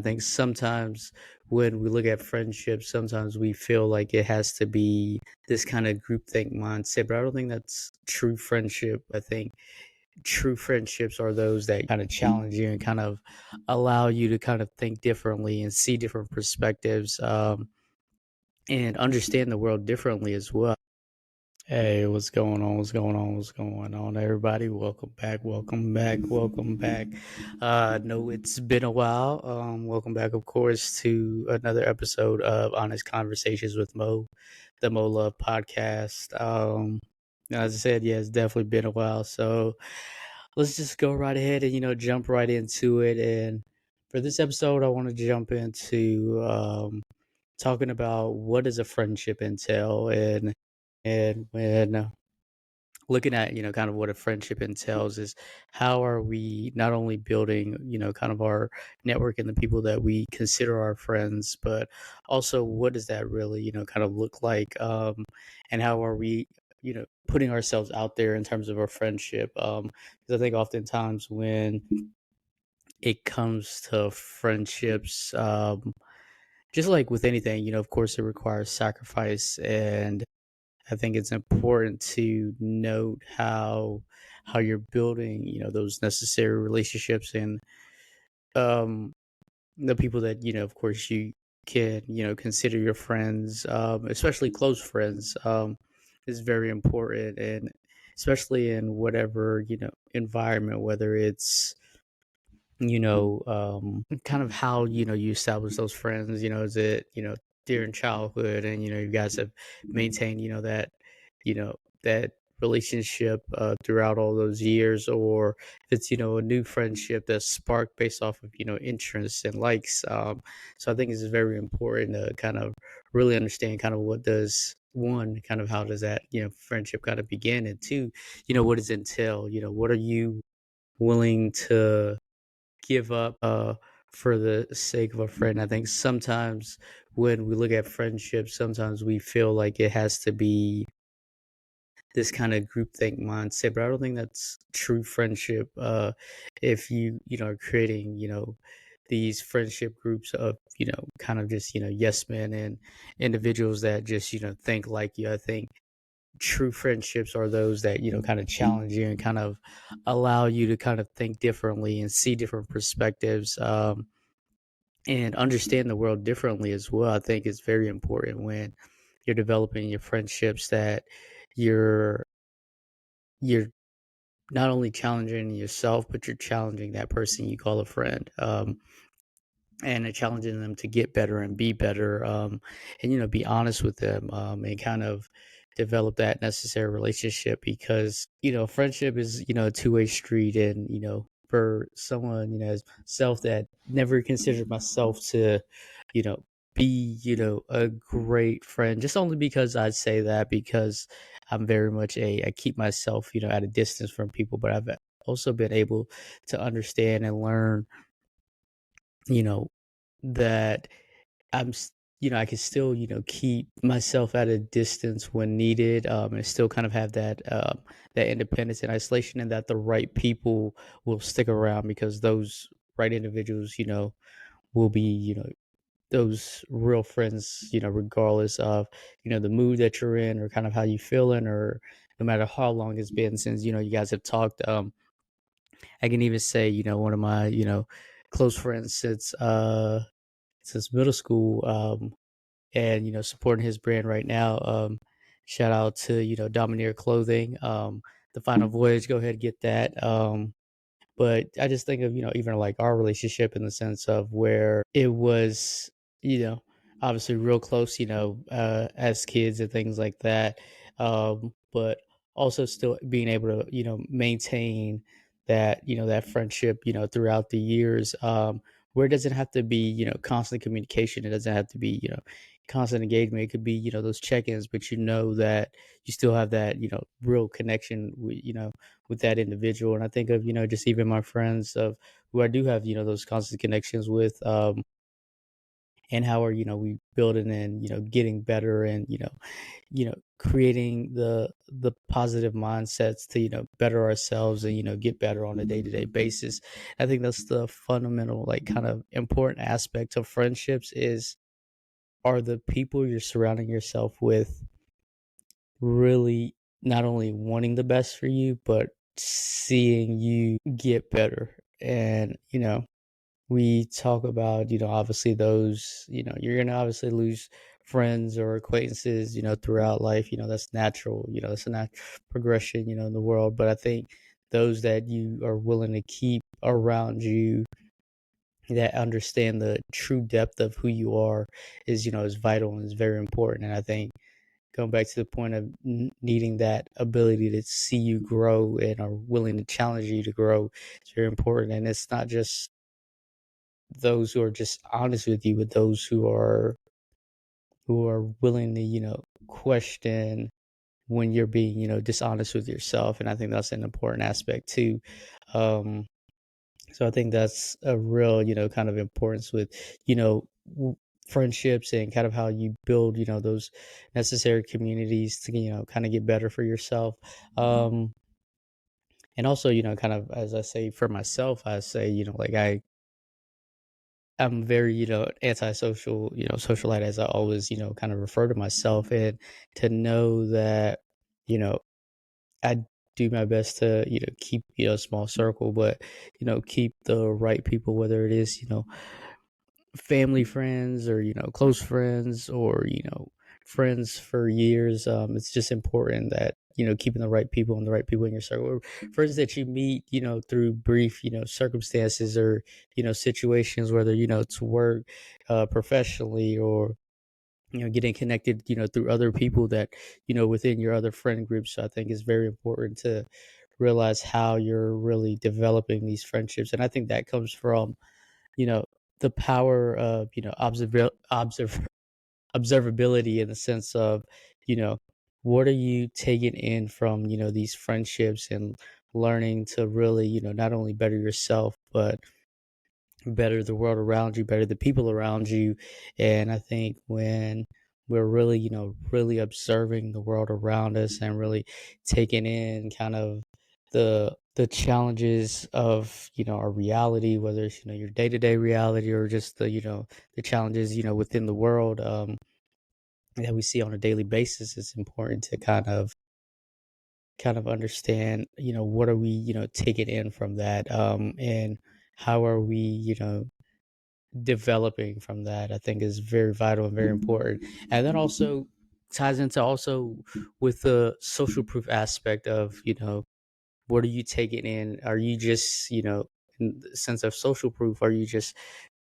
think sometimes when we look at friendships, sometimes we feel like it has to be this kind of groupthink mindset, but I don't think that's true friendship. I think true friendships are those that kind of challenge you and kind of allow you to kind of think differently and see different perspectives, and understand the world differently as well. Hey, what's going on? What's going on? What's going on, everybody? Welcome back. Welcome back. Welcome back. No, it's been a while. Welcome back, of course, to another episode of Honest Conversations with Mo, the Mo Love podcast. As I said, yeah, it's definitely been a while. So let's just go right ahead and jump right into it. And for this episode, I want to jump into talking about what does a friendship entail, and when looking at kind of what a friendship entails is how are we not only building kind of our network and the people that we consider our friends, but also what does that really kind of look like, and how are we putting ourselves out there in terms of our friendship, because I think oftentimes when it comes to friendships, just like with anything, of course it requires sacrifice, and I think it's important to note how you're building, those necessary relationships, and um the people that, of course you can, consider your friends, especially close friends, is very important, and especially in whatever, environment, whether it's kind of how you establish those friends. Is it during childhood, and you guys have maintained that relationship throughout all those years, or if it's a new friendship that's sparked based off of interests and likes. So I think it's very important to kind of really understand kind of what does one kind of how does that friendship kind of begin, and two, what does it entail, what are you willing to give up for the sake of a friend. I think sometimes when we look at friendships, sometimes we feel like it has to be this kind of groupthink mindset, but I don't think that's true friendship. If you are creating, these friendship groups of, kind of just, yes men and individuals that just, think like you. I think true friendships are those that kind of challenge you and kind of allow you to kind of think differently and see different perspectives, and understand the world differently as well. I think it's very important when you're developing your friendships that you're you're not only challenging yourself, but you're challenging that person you call a friend, and challenging them to get better and be better, and be honest with them, and kind of develop that necessary relationship, because friendship is a two-way street. And for someone as self that never considered myself to you know be a great friend, just only because I say that because I'm very much I keep myself at a distance from people, but I've also been able to understand and learn you know that I'm s I can still, keep myself at a distance when needed, and still kind of have that independence and isolation, and that the right people will stick around, because those right individuals, will be, those real friends, regardless of, the mood that you're in, or kind of how you feeling, or no matter how long it's been since, you guys have talked. I can even say, one of my, close friends since middle school, and supporting his brand right now. Shout out to Domineer Clothing, the Final Voyage. Go ahead and get that. But I just think of even like our relationship, in the sense of where it was you know obviously real close, as kids and things like that, but also still being able to maintain that friendship throughout the years, where it doesn't have to be constant communication. It doesn't have to be constant engagement. It could be those check-ins, but that you still have that real connection with that individual. And I think of just even my friends of who I do have those constant connections with, and how are, we building and, getting better and, creating the positive mindsets to, better ourselves and, get better on a day-to-day basis. I think that's the fundamental, like, kind of important aspect of friendships is, are the people you're surrounding yourself with really not only wanting the best for you, but seeing you get better. And, we talk about, obviously those, you're going to obviously lose friends or acquaintances, throughout life. That's natural, that's a natural progression, in the world. But I think those that you are willing to keep around you that understand the true depth of who you are is, is vital and is very important. And I think going back to the point of needing that ability to see you grow and are willing to challenge you to grow is very important. And it's not just those who are just honest with you, but those who are willing to, question when you're being, dishonest with yourself. And I think that's an important aspect too. Um, so I think that's a real, kind of importance with, you know, friendships and kind of how you build, those necessary communities to, kind of get better for yourself. Um, and also, kind of as I say for myself, I say, like I'm very, antisocial, socialite as I always, kind of refer to myself, and to know that, you know, I do my best to, keep, a small circle, but, keep the right people, whether it is, family friends or, close friends or, friends for years. It's just important that, keeping the right people and the right people in your circle, or friends that you meet, through brief, circumstances or, situations, whether, to work, professionally, or, getting connected, through other people that, within your other friend groups. So I think it's very important to realize how you're really developing these friendships. And I think that comes from, you know, the power of, observability, in the sense of, you know, what are you taking in from, these friendships, and learning to really, not only better yourself, but better the world around you, better the people around you. And I think when we're really, really observing the world around us and really taking in kind of the challenges of, our reality, whether it's, your day-to-day reality, or just the, the challenges, within the world, that we see on a daily basis, it's important to kind of understand, what are we, taking in from that, and how are we, developing from that. I think is very vital and very important. And then also ties into also with the social proof aspect of, what are you taking in? Are you just, in the sense of social proof, are you just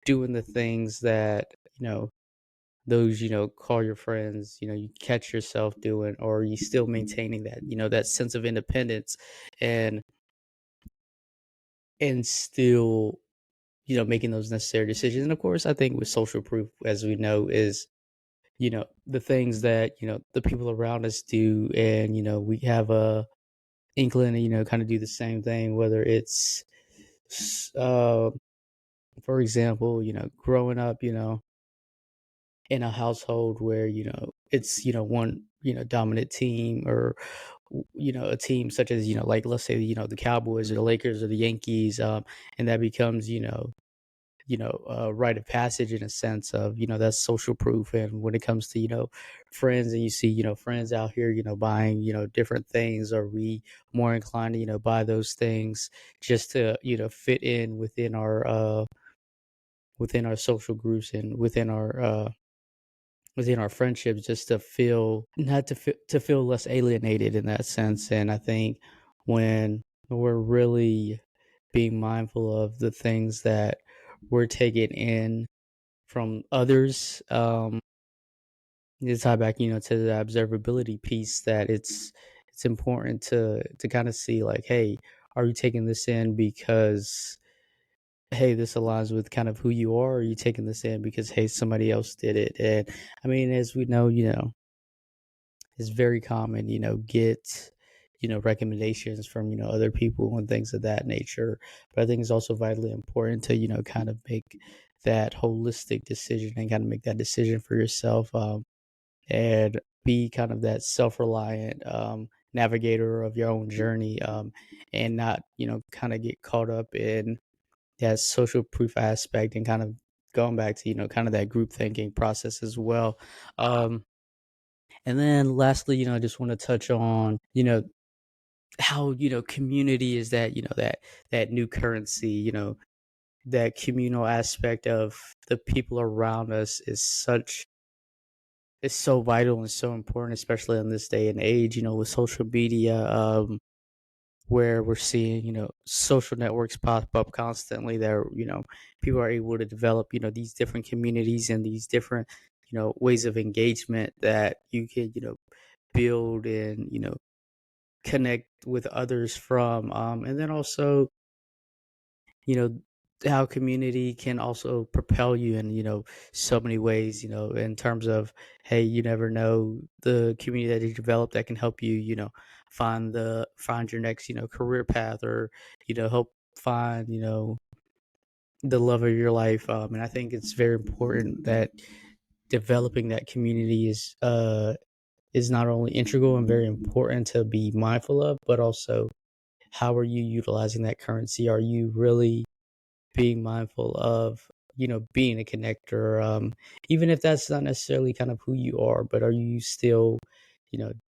doing the things that, those, call your friends, you catch yourself doing, or are you still maintaining that, that sense of independence, and still, making those necessary decisions. And of course, I think with social proof, as we know, is, the things that, the people around us do, and, we have a inkling to, kind of do the same thing, whether it's, uh, for example, growing up, in a household where, it's, one, dominant team, or, a team such as, like, let's say, the Cowboys or the Lakers or the Yankees, and that becomes, rite of passage, in a sense of, that's social proof. And when it comes to, friends, and you see, friends out here, buying, different things, are we more inclined to, buy those things just to, fit in within our social groups, and within our friendships, just to feel, not to feel less alienated in that sense. And I think when we're really being mindful of the things that we're taking in from others, to tie back, to the observability piece, that it's important to kind of see, like, hey, are you taking this in because, hey, this aligns with kind of who you are? Or are you taking this in because, hey, somebody else did it? And I mean, as we know, it's very common, get, recommendations from, other people and things of that nature. But I think it's also vitally important to, kind of make that holistic decision and kind of make that decision for yourself, and be kind of that self-reliant navigator of your own journey, and not, kind of get caught up in that social proof aspect, and kind of going back to, kind of that group thinking process as well. Um, and then lastly, I just want to touch on, how, community is that, that new currency, that communal aspect of the people around us is so vital and so important, especially in this day and age, with social media, where we're seeing, social networks pop up constantly that are, people are able to develop, these different communities and these different, ways of engagement that you can, build and, connect with others from. And then also, you know, how community can also propel you in, so many ways, in terms of, hey, you never know the community that you develop that can help you, find your next, career path, or, help find, the love of your life. And I think it's very important that developing that community is not only integral and very important to be mindful of, but also how are you utilizing that currency? Are you really being mindful of, being a connector, even if that's not necessarily kind of who you are, but are you still,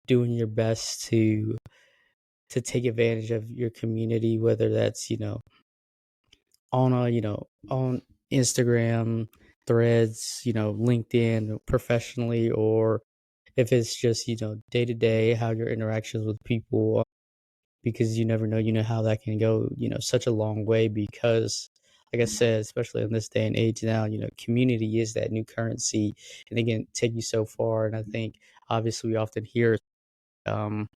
doing your best to take advantage of your community, whether that's, on Instagram, Threads, LinkedIn, professionally, or if it's just, day to day, how your interactions with people, because you never know, how that can go, such a long way, because like I said, especially in this day and age now, community is that new currency, and it can take you so far. And I think obviously we often hear, um,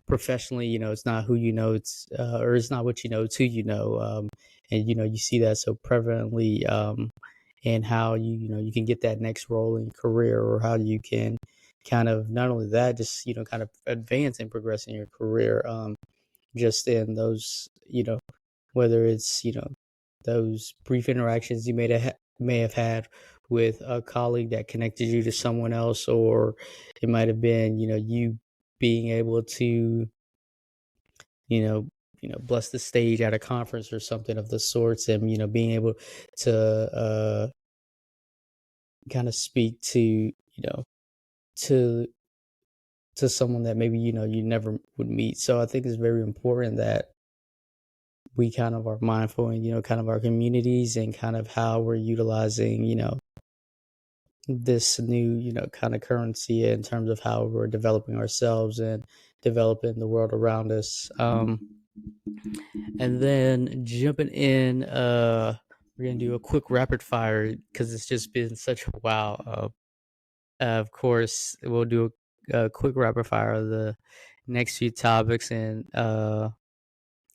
professionally, it's not who you know, or it's not what you know, it's who you know. And you see that so prevalently, and how you can get that next role in your career, or how you can kind of, not only that, just kind of advance and progress in your career, just in those, whether it's, those brief interactions you may have had with a colleague that connected you to someone else, or it might have been, you being able to, you know, bless the stage at a conference or something of the sorts, and being able to kind of speak to, to someone that maybe, you never would meet. So I think it's very important that we kind of are mindful in, kind of our communities, and kind of how we're utilizing, this new, kind of currency, in terms of how we're developing ourselves and developing the world around us. And then jumping in, we're gonna do a quick rapid fire because it's just been such a while. Of course, we'll do a quick rapid fire of the next few topics, and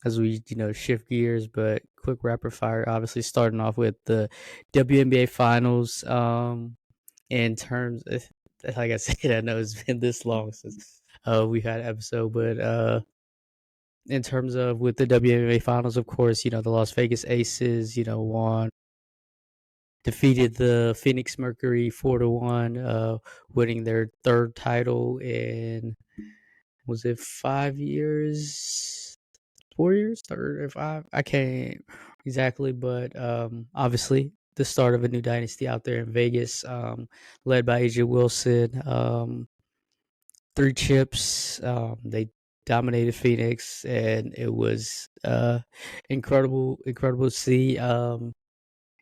as we, shift gears, but quick rapid fire. Obviously, starting off with the WNBA finals. In terms of, like I said, I know it's been this long since we had an episode, but in terms of with the WNBA finals, of course, the Las Vegas Aces, won, defeated the Phoenix Mercury 4-1, winning their third title in, was it 5 years, 4 years, or 5? I can't exactly, but obviously the start of a new dynasty out there in Vegas, led by AJ Wilson. Three chips. They dominated Phoenix, and it was incredible to see.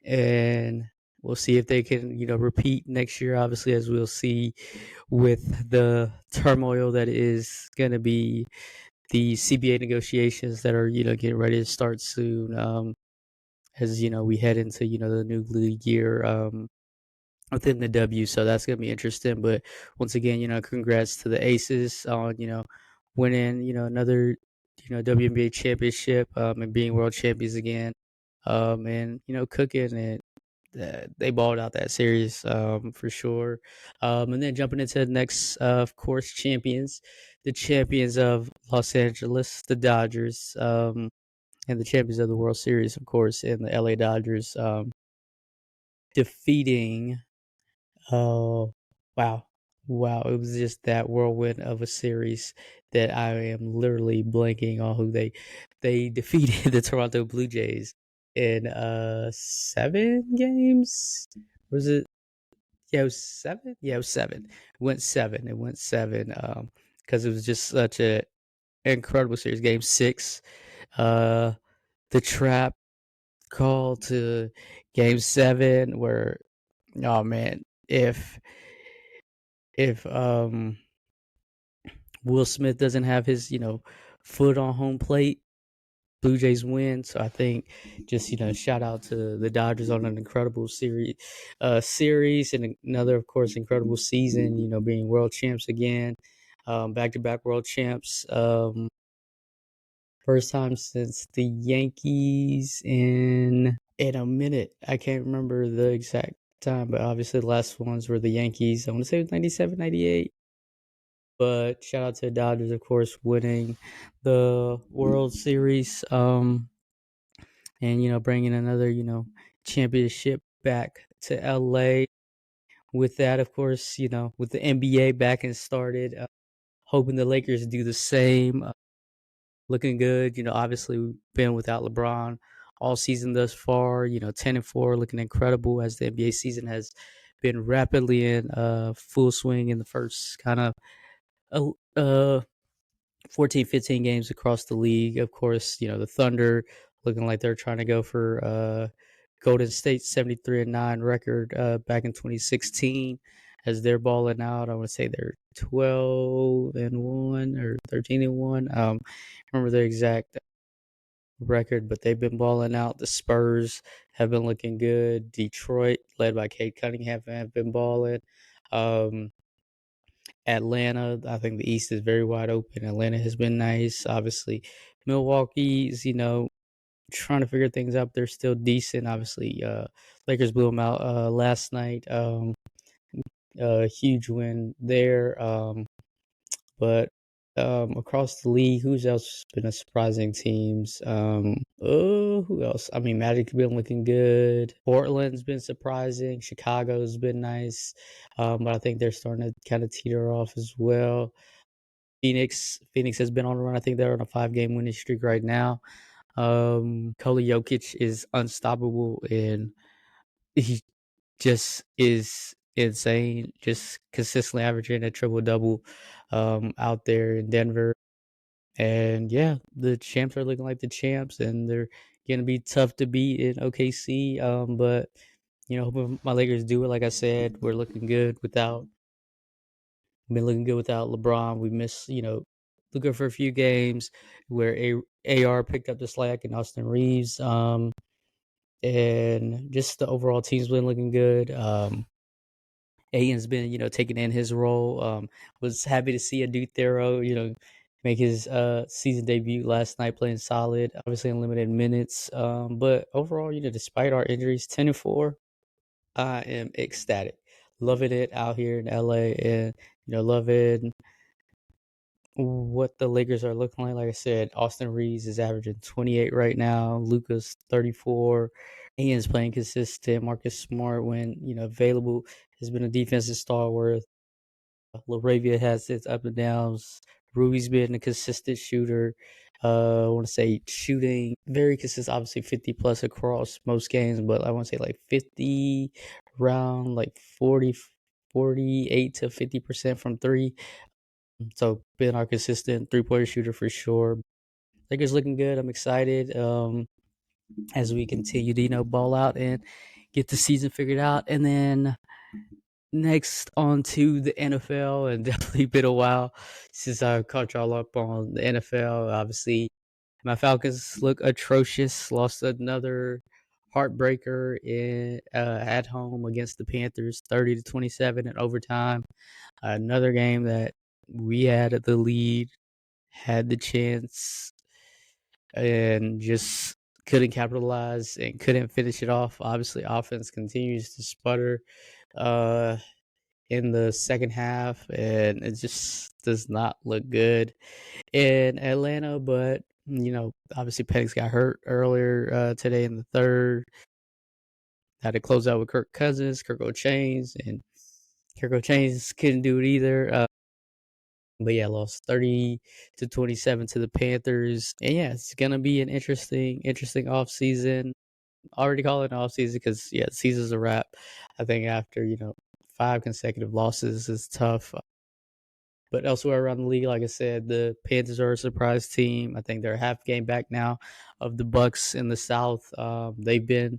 And we'll see if they can, repeat next year. Obviously, as we'll see with the turmoil that is going to be the CBA negotiations that are, getting ready to start soon. As we head into, the new league year. Within the W, so that's gonna be interesting. But once again, congrats to the Aces on, winning, another, WNBA championship, and being world champions again, and cooking, and they balled out that series, for sure. And then jumping into the next, of course, the champions of Los Angeles, the Dodgers, and the champions of the World Series, of course, in the LA Dodgers. defeating. Oh, wow. Wow, it was just that whirlwind of a series that I am literally blanking on who they defeated the Toronto Blue Jays in 7 games. Was it? Yeah, it was 7. Yeah, it was 7. Went 7. It went 7. Because it was just such a incredible series. Game 6, uh, the trap call to Game 7, where oh man, if Will Smith doesn't have his foot on home plate, Blue Jays win. So I think just shout out to the Dodgers on an incredible series and another, of course, incredible season. Being world champs again, back to back world champs. First time since the Yankees in a minute. I can't remember the exact time, but obviously the last ones were the Yankees. I want to say it was 97, 98. But shout out to the Dodgers, of course, winning the World Series, and bringing another championship back to LA. With that, of course, with the NBA back and started, hoping the Lakers do the same. Looking good, obviously we've been without LeBron all season thus far. 10-4, looking incredible as the NBA season has been rapidly in full swing in the first kind of uh 14, 15 games across the league. Of course, the Thunder looking like they're trying to go for Golden State's 73-9 record back in 2016 as they're balling out. I want to say they're 12-1 or 13-1. Remember their exact record, but they've been balling out. The Spurs have been looking good. Detroit, led by Cade Cunningham, have been balling. Um, Atlanta, I think the East is very wide open. Atlanta has been nice. Obviously, Milwaukee's, trying to figure things out. They're still decent. Obviously, Lakers blew them out last night. A huge win there. But across the league, who's else been a surprising teams? Who else? I mean, Magic's been looking good. Portland's been surprising. Chicago's been nice. But I think they're starting to kind of teeter off as well. Phoenix has been on a run. I think they're on a 5-game winning streak right now. Nikola Jokic is unstoppable, and he just is insane. Just consistently averaging a triple double out there in Denver. And yeah, the champs are looking like the champs, and they're gonna be tough to beat in OKC. But hoping my Lakers do it. Like I said, we're looking good without. Been looking good without LeBron. We missed, looking for a few games where AR picked up the slack and Austin Reeves. And just the overall team's been looking good. Aiton's been, taking in his role. Was happy to see Adu Thero, make his season debut last night, playing solid. Obviously, in limited minutes. But overall, despite our injuries, 10-4, I am ecstatic, loving it out here in LA, and loving what the Lakers are looking like. Like I said, Austin Reeves is averaging 28 right now. Luka's 34. Ian's playing consistent. Marcus Smart, when available, has been a defensive stalwart. Laravia has its up and downs. Rui's been a consistent shooter. I want to say shooting very consistent, obviously 50 plus across most games, but I want to say like 50 around like 48 to 50% from three. So been our consistent 3-pointer shooter for sure. Lakers looking good. I'm excited as we continue to ball out and get the season figured out. And then next on to the NFL, and definitely been a while since I caught y'all up on the NFL. Obviously, my Falcons look atrocious. Lost another heartbreaker at home against the Panthers, 30-27 in overtime. Another game that we had the lead, had the chance, and just couldn't capitalize and couldn't finish it off. Obviously, offense continues to sputter uh, in the second half, and it just does not look good in Atlanta. But obviously, Penix got hurt earlier today in the third. had to close out with Kirk Cousins, Kirk Chains, and Kirk Chains couldn't do it either. But yeah, lost 30-27 to the Panthers. And yeah, it's gonna be an interesting off season. Already call it an off season because yeah, the season's a wrap. I think after 5 consecutive losses is tough. But elsewhere around the league, like I said, the Panthers are a surprise team. I think they're a half game back now of the Bucks in the South. They've been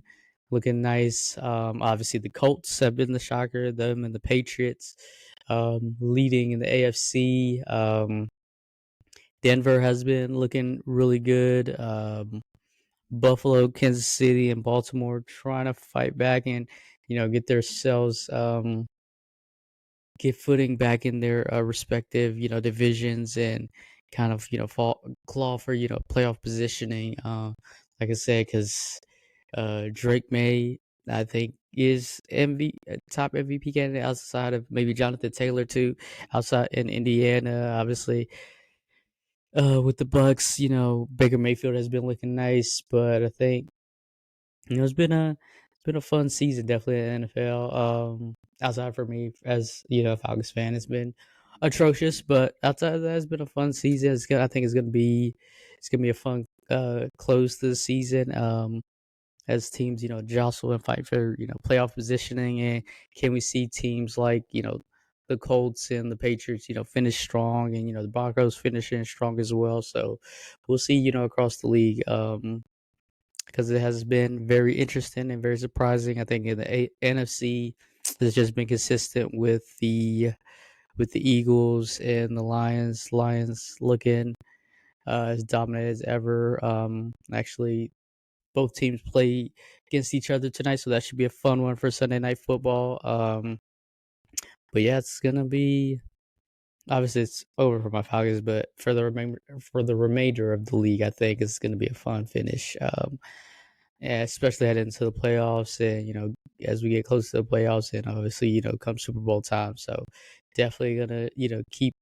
looking nice. Obviously, the Colts have been the shocker. Them and the Patriots leading in the AFC. Denver has been looking really good. Buffalo, Kansas City, and Baltimore trying to fight back and get themselves get footing back in their respective divisions and kind of claw for playoff positioning. Like I said, because Drake May, I think, is top MVP candidate outside of maybe Jonathan Taylor too, outside in Indiana, obviously. With the Bucks, Baker Mayfield has been looking nice, but I think it's been a fun season, definitely in the NFL. Outside for me as a Falcons fan, it's been atrocious, but outside of that, it's been a fun season. I think it's gonna be a fun close to the season. As teams jostle and fight for playoff positioning, and can we see teams like the Colts and the Patriots finish strong, and the Broncos finishing strong as well. So we'll see across the league. Because it has been very interesting and very surprising. I think in the NFC has just been consistent with the Eagles and the Lions. Lions looking as dominant as ever. Actually, both teams play against each other tonight, so that should be a fun one for Sunday Night Football. But yeah, it's gonna be. Obviously, it's over for my Falcons, but for the remainder of the league, I think it's going to be a fun finish. Yeah, especially heading into the playoffs, and as we get close to the playoffs, and obviously come Super Bowl time. So definitely gonna keep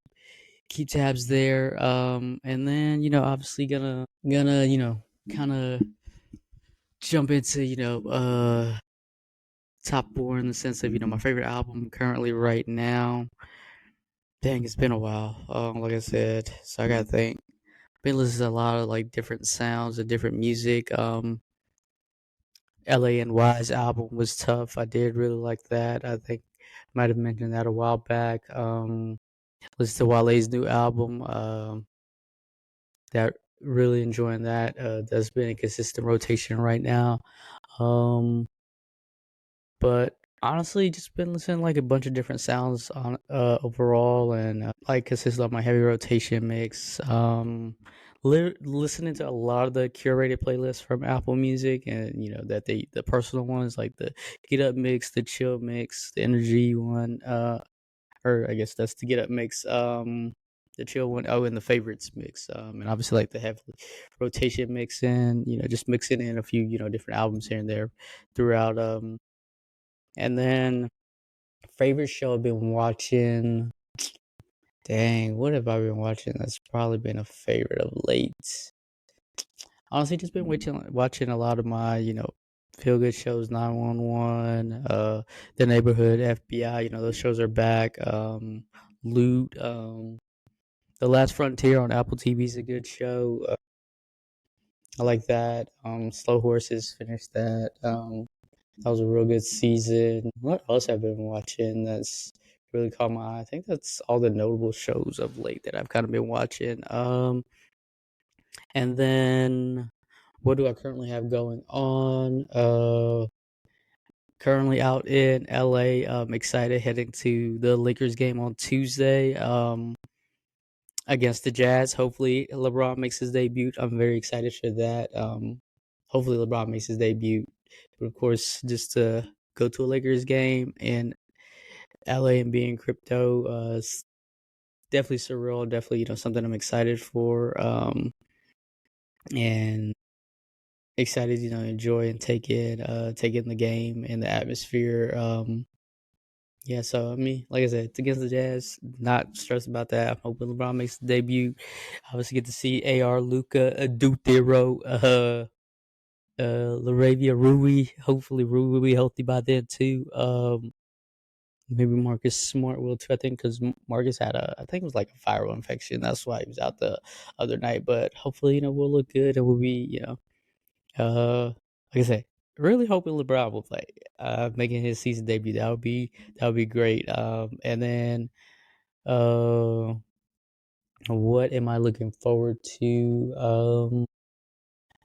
tabs there. And then obviously gonna kind of jump into top four in the sense of my favorite album currently right now. Dang, it's been a while. Like I said, so I gotta think. Been listening to a lot of like different sounds and different music. LANY's album was tough. I did really like that. I think I might have mentioned that a while back. Listen to Wale's new album. That really enjoying that. That's been a consistent rotation right now. Um, but honestly, just been listening to like a bunch of different sounds on overall, and like consistent on my heavy rotation mix. Listening to a lot of the curated playlists from Apple Music, and that the personal ones like the Get Up mix, the Chill mix, the Energy one, or I guess that's the Get Up mix, the Chill one, oh, and the Favorites mix, and obviously like the heavy rotation mix, and just mixing in a few different albums here and there throughout. And then favorite show I've been watching. Dang, what have I been watching? That's probably been a favorite of late. Honestly, just been watching a lot of my, feel good shows, 911, The Neighborhood, FBI. Those shows are back. Loot, The Last Frontier on Apple TV is a good show. I like that. Slow Horses, finished that. That was a real good season. What else have I been watching that's really caught my eye? I think that's all the notable shows of late that I've kind of been watching. And then what do I currently have going on? Currently out in LA. Excited heading to the Lakers game on Tuesday. Against the Jazz. Hopefully LeBron makes his debut. I'm very excited for that. Hopefully LeBron makes his debut. But of course, just to go to a Lakers game in LA and being crypto, is definitely surreal. Definitely, something I'm excited for. And excited, enjoy and take in the game and the atmosphere. Yeah, so I mean, like I said, it's against the Jazz. Not stressed about that. I'm hoping LeBron makes the debut. Obviously, get to see AR Luca Dutero Laravia, Rui. Hopefully, Rui will be healthy by then too. Maybe Marcus Smart will too. I think because Marcus had I think it was like a viral infection. That's why he was out the other night. But hopefully, we'll look good and we'll be, like I said, really hoping LeBron will play, making his season debut. That would be great. And then, uh, what am I looking forward to?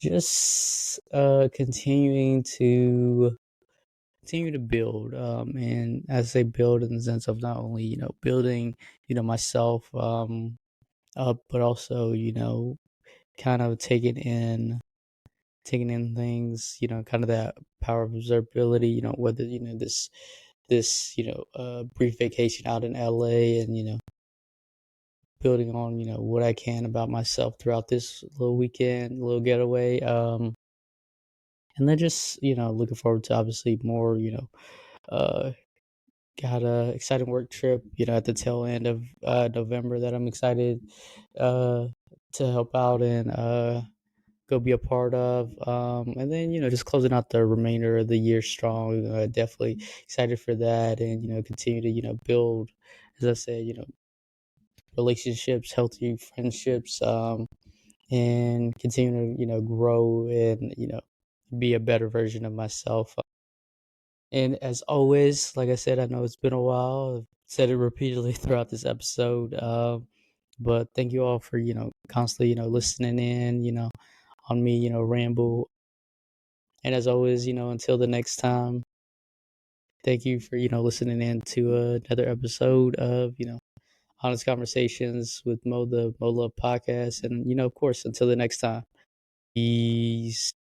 Just continue to build, and as I say, build in the sense of not only building myself up, but also kind of taking in things, kind of that power of observability, whether this brief vacation out in LA, and building on what I can about myself throughout this little weekend, little getaway, and then just looking forward to obviously more, uh got a exciting work trip, at the tail end of November that I'm excited uh to help out and go be a part of. And then, just closing out the remainder of the year strong. Definitely excited for that, and continue to build, as I said, relationships, healthy friendships, and continue to grow and be a better version of myself. And as always, like I said, I know it's been a while. I've said it repeatedly throughout this episode. But thank you all for, constantly, listening in, on me, ramble. And as always, until the next time, thank you for, listening in to another episode of, Honest Conversations with the Mo Love podcast. And, of course, until the next time, peace.